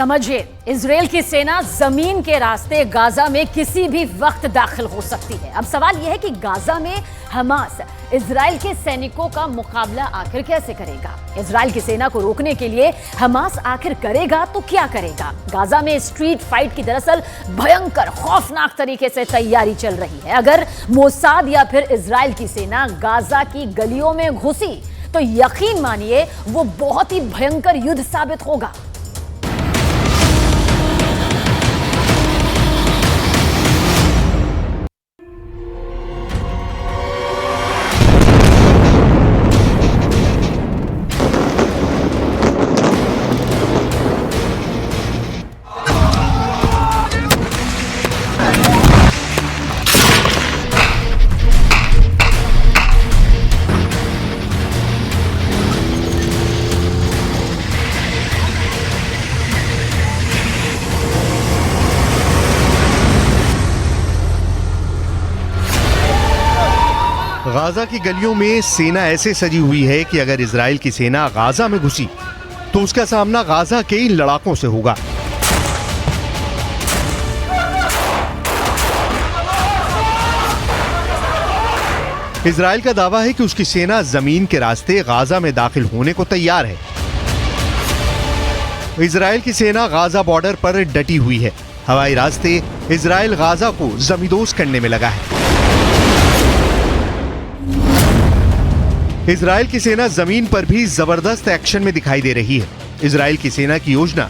समझिए, इजराइल की सेना जमीन के रास्ते गाजा में किसी भी वक्त दाखिल हो सकती है। अब सवाल यह है कि गाजा में हमास इजराइल के सैनिकों का मुकाबला आखिर कैसे करेगा। इजराइल की सेना को रोकने के लिए हमास आखिर करेगा तो क्या करेगा। गाजा में स्ट्रीट फाइट की दरअसल भयंकर खौफनाक तरीके से तैयारी चल रही है। अगर मोसाद या फिर इजराइल की सेना गाजा की गलियों में घुसी तो यकीन मानिए वो बहुत ही भयंकर युद्ध साबित होगा। गाजा की गलियों में सेना ऐसे सजी हुई है कि अगर इजराइल की सेना गाजा में घुसी तो उसका सामना गाजा के इन लड़ाकों से होगा। इजराइल का दावा है कि उसकी सेना जमीन के रास्ते गाजा में दाखिल होने को तैयार है। इजराइल की सेना गाजा बॉर्डर पर डटी हुई है। हवाई रास्ते इजराइल गाजा को जमींदोज करने में लगा है। इजराइल की सेना जमीन पर भी जबरदस्त एक्शन में दिखाई दे रही है। इजराइल की सेना की योजना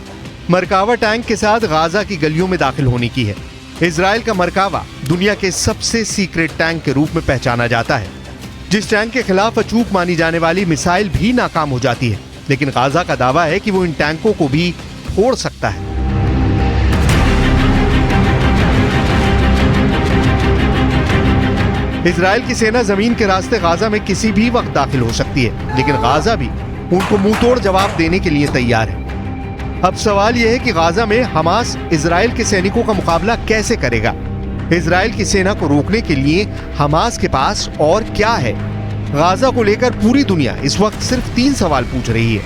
मरकावा टैंक के साथ गाजा की गलियों में दाखिल होने की है। इजराइल का मरकावा दुनिया के सबसे सीक्रेट टैंक के रूप में पहचाना जाता है। जिस टैंक के खिलाफ अचूक मानी जाने वाली मिसाइल भी नाकाम हो जाती है, लेकिन गाजा का दावा है कि वो इन टैंकों को भी फोड़ सकता है। इजराइल की सेना जमीन के रास्ते गाजा में किसी भी वक्त दाखिल हो सकती है, लेकिन गाजा भी उनको मुंहतोड़ जवाब देने के लिए तैयार है। अब सवाल यह है कि गाजा में हमास इजराइल के सैनिकों का मुकाबला कैसे करेगा। इजराइल की सेना को रोकने के लिए हमास के पास और क्या है। गाजा को लेकर पूरी दुनिया इस वक्त सिर्फ 3 सवाल पूछ रही है।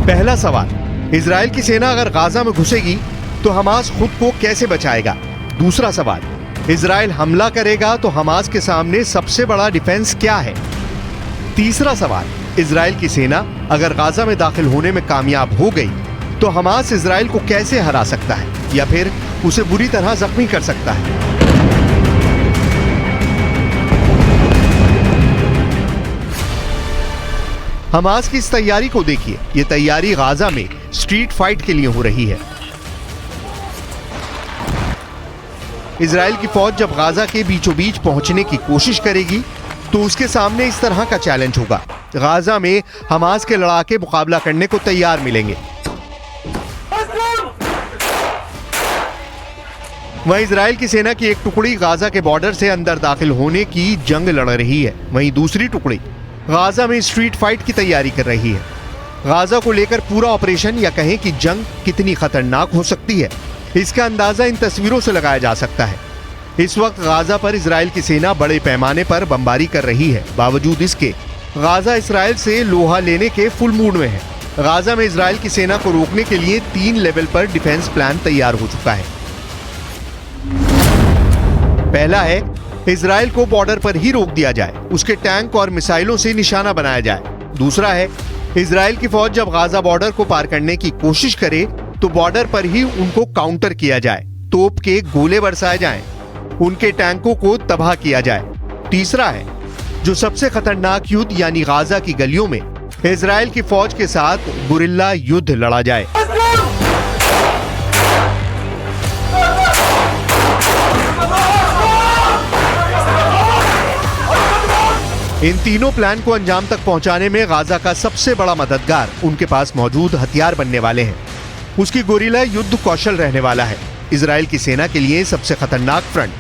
पहला सवाल, इजराइल की सेना अगर गाजा में घुसेगी तो हमास खुद को कैसे बचाएगा। दूसरा सवाल, इजराइल हमला करेगा तो हमास के सामने सबसे बड़ा डिफेंस क्या है। तीसरा सवाल, इजराइल की सेना अगर गाजा में दाखिल होने में कामयाब हो गई तो हमास इजराइल को कैसे हरा सकता है या फिर उसे बुरी तरह जख्मी कर सकता है। हमास की इस तैयारी को देखिए। यह तैयारी गाजा में स्ट्रीट फाइट के लिए हो रही है। इजराइल की फौज जब गाजा के बीचों बीच पहुंचने की कोशिश करेगी तो उसके सामने इस तरह का चैलेंज होगा। गाजा में हमास के लड़ाके मुकाबला करने को तैयार मिलेंगे। वहीं इजराइल की सेना की एक टुकड़ी गाजा के बॉर्डर से अंदर दाखिल होने की जंग लड़ रही है। वहीं दूसरी टुकड़ी गाजा में स्ट्रीट फाइट की तैयारी कर रही है। गाजा को लेकर पूरा ऑपरेशन या कहें कि जंग कितनी खतरनाक हो सकती है, इसका अंदाजा इन तस्वीरों से लगाया जा सकता है। इस वक्त गाजा पर इजराइल की सेना बड़े पैमाने पर बमबारी कर रही है। बावजूद इसके गाजा इजराइल से लोहा लेने के फुल मूड में है। गाजा में इजराइल की सेना को रोकने के लिए 3 लेवल पर डिफेंस प्लान तैयार हो चुका है। पहला है, इजराइल को बॉर्डर पर ही रोक दिया जाए, उसके टैंक और मिसाइलों से निशाना बनाया जाए। दूसरा है, इजराइल की फौज जब गाजा बॉर्डर को पार करने की कोशिश करे तो बॉर्डर पर ही उनको काउंटर किया जाए, तोप के गोले बरसाए जाएं, उनके टैंकों को तबाह किया जाए। तीसरा है, जो सबसे खतरनाक युद्ध यानी गाजा की गलियों में इजराइल की फौज के साथ गुरिल्ला युद्ध लड़ा जाए। इन तीनों प्लान को अंजाम तक पहुंचाने में गाजा का सबसे बड़ा मददगार उनके पास मौजूद हथियार बनने वाले हैं। उसकी गोरिल्ला युद्ध कौशल रहने वाला है। इजराइल की सेना के लिए सबसे खतरनाक फ्रंट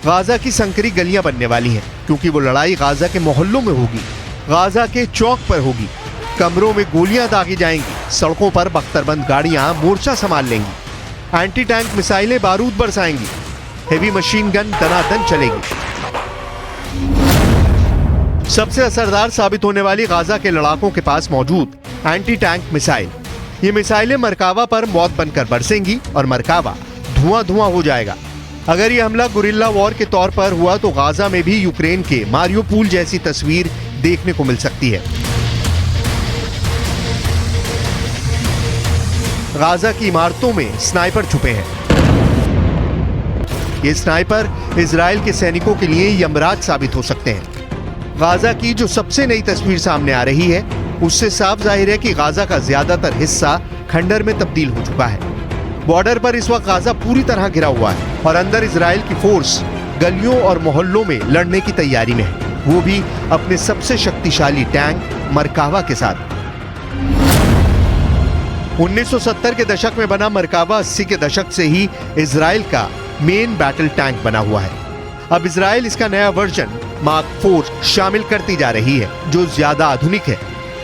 गाजा की संकरी गलियां बनने वाली हैं, क्योंकि वो लड़ाई गाजा के मोहल्लों में होगी, गाजा के चौक पर होगी। कमरों में गोलियां दागी जाएंगी, सड़कों पर बख्तरबंद गाड़ियां मोर्चा संभाल लेंगी, एंटी टैंक मिसाइलें बारूद बरसाएंगी, हेवी मशीन गन दनादन चलेगी। सबसे असरदार साबित होने वाली गाजा के लड़ाकों के पास मौजूद एंटी टैंक मिसाइल। ये मिसाइलें मरकावा पर मौत बनकर बरसेंगी और मरकावा धुआं धुआं हो जाएगा। अगर ये हमला गुरिल्ला वॉर के तौर पर हुआ तो गाजा में भी यूक्रेन के मारियोपोल जैसी तस्वीर देखने को मिल सकती है। गाजा की इमारतों में स्नाइपर छुपे हैं। ये स्नाइपर इजराइल के सैनिकों के लिए यमराज साबित हो सकते हैं। गाजा की जो सबसे नई तस्वीर सामने आ रही है उससे साफ जाहिर है कि गाजा का ज्यादातर हिस्सा खंडर में तब्दील हो चुका है। बॉर्डर पर इस वक्त गाजा पूरी तरह घिरा हुआ है और अंदर इजराइल की फोर्स गलियों और मोहल्लों में लड़ने की तैयारी में है, वो भी अपने सबसे शक्तिशाली टैंक मरकावा के साथ। 1970 के दशक में बना मरकावा 80 के दशक से ही इजराइल का मेन बैटल टैंक बना हुआ है। अब इजराइल इसका नया वर्जन मार्क 4 शामिल करती जा रही है जो ज्यादा आधुनिक है।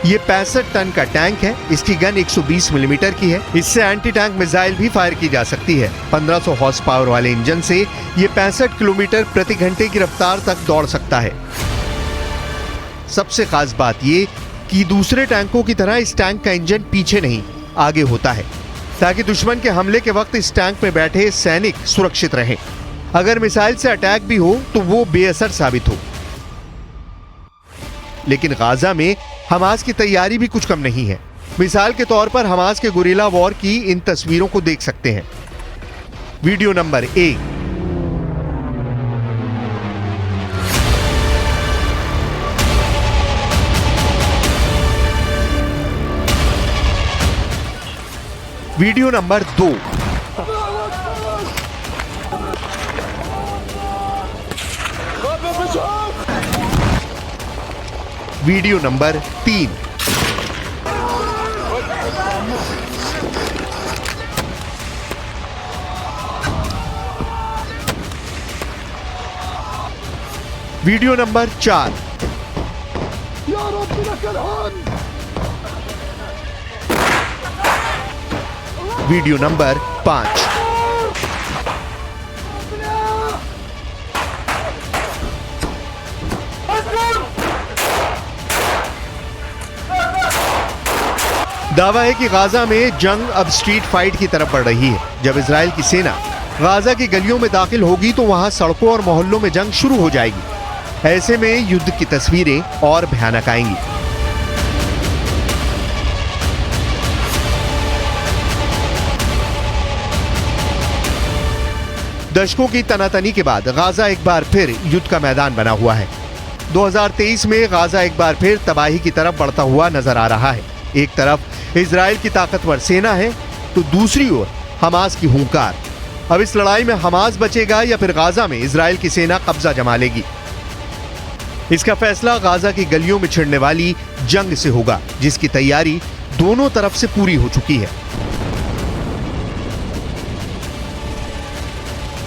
ये 65 टन का टैंक है। इसकी गन 120 मिलीमीटर की है। इससे एंटी टैंक मिसाइल भी फायर की जा सकती है। 1500 हॉर्स पावर वाले इंजन से ये 65 किलोमीटर प्रति घंटे की रफ्तार तक दौड़ सकता है। सबसे खास बात ये कि दूसरे टैंकों की तरह इस टैंक का इंजन पीछे नहीं आगे होता है ताकि दुश्मन के हमले के वक्त इस टैंक में बैठे सैनिक सुरक्षित रहें। अगर मिसाइल से अटैक भी हो तो वो बेअसर साबित हो। लेकिन गाजा में हमास की तैयारी भी कुछ कम नहीं है। मिसाल के तौर पर हमास के गुरिल्ला वॉर की इन तस्वीरों को देख सकते हैं। Video number 1। Video number 2। Video number 3। Video number 4। Video number 5। दावा है कि गाजा में जंग अब स्ट्रीट फाइट की तरफ बढ़ रही है। जब इजराइल की सेना गाजा की गलियों में दाखिल होगी तो वहां सड़कों और मोहल्लों में जंग शुरू हो जाएगी। ऐसे में युद्ध की तस्वीरें और भयानक आएंगी। दशकों की तनातनी के बाद गाजा एक बार फिर युद्ध का मैदान बना हुआ है। 2023 में गाजा एक बार फिर तबाही की तरफ बढ़ता हुआ नजर आ रहा है। एक तरफ इजराइल की ताकतवर सेना है तो दूसरी ओर हमास की हुंकार। अब इस लड़ाई में हमास बचेगा या फिर गाजा में इजराइल की सेना कब्जा जमा लेगी। इसका फैसला गाजा की गलियों में छिड़ने वाली जंग से होगा जिसकी तैयारी दोनों तरफ से पूरी हो चुकी है।